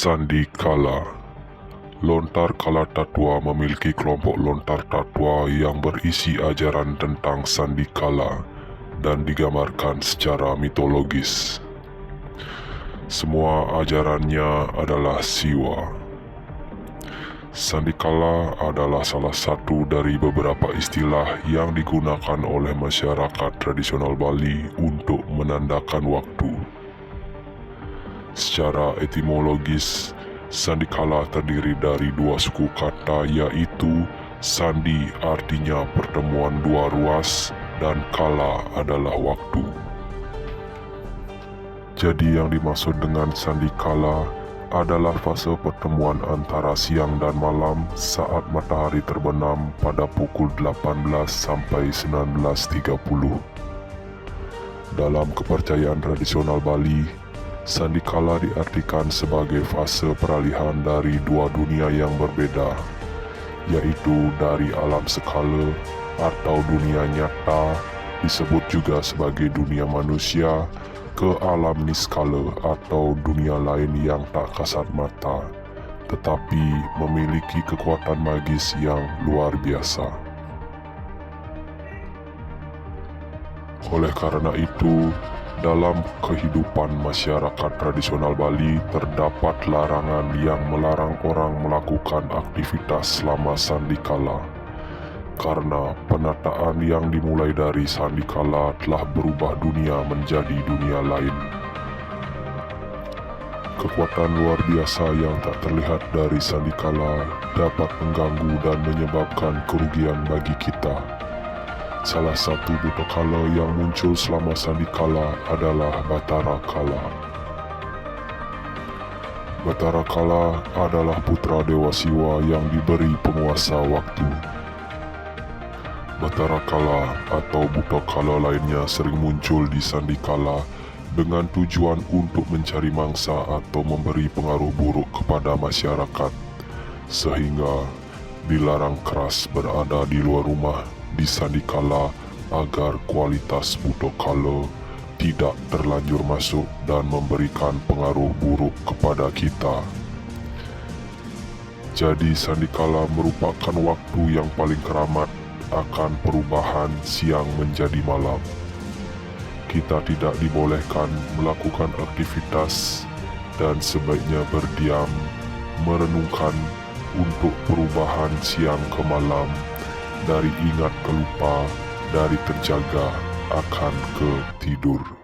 Sandi Kala. Lontar Kala Tatwa memiliki kelompok lontar tatwa yang berisi ajaran tentang Sandi Kala dan digambarkan secara mitologis. Semua ajarannya adalah siwa. Sandi Kala adalah salah satu dari beberapa istilah yang digunakan oleh masyarakat tradisional Bali untuk menandakan waktu. Secara etimologis, Sandi Kala terdiri dari dua suku kata, yaitu Sandi artinya pertemuan dua ruas dan Kala adalah waktu. Jadi yang dimaksud dengan Sandi Kala adalah fase pertemuan antara siang dan malam saat matahari terbenam pada pukul 18 sampai 19.30. Dalam kepercayaan tradisional Bali, Sandi Kala diartikan sebagai fase peralihan dari dua dunia yang berbeda, yaitu dari alam skala atau dunia nyata, disebut juga sebagai dunia manusia, ke alam niskala atau dunia lain yang tak kasat mata, tetapi memiliki kekuatan magis yang luar biasa. Oleh karena itu, dalam kehidupan masyarakat tradisional Bali terdapat larangan yang melarang orang melakukan aktivitas selama Sandi Kala, karena penataan yang dimulai dari Sandi Kala telah berubah dunia menjadi dunia lain. Kekuatan luar biasa yang tak terlihat dari Sandi Kala dapat mengganggu dan menyebabkan kerugian bagi kita. Salah satu buta kala yang muncul selama Sandi Kala adalah Batara Kala. Batara Kala adalah putra Dewa Siwa yang diberi penguasa waktu. Batara Kala atau buta kala lainnya sering muncul di Sandi Kala dengan tujuan untuk mencari mangsa atau memberi pengaruh buruk kepada masyarakat, sehingga dilarang keras berada di luar rumah di Sandi Kala agar kualitas buta kala tidak terlanjur masuk dan memberikan pengaruh buruk kepada kita. Jadi Sandi Kala merupakan waktu yang paling keramat akan perubahan siang menjadi malam. Kita tidak dibolehkan melakukan aktivitas dan sebaiknya berdiam, merenungkan untuk perubahan siang ke malam, dari ingat ke lupa, dari terjaga akan ke tidur.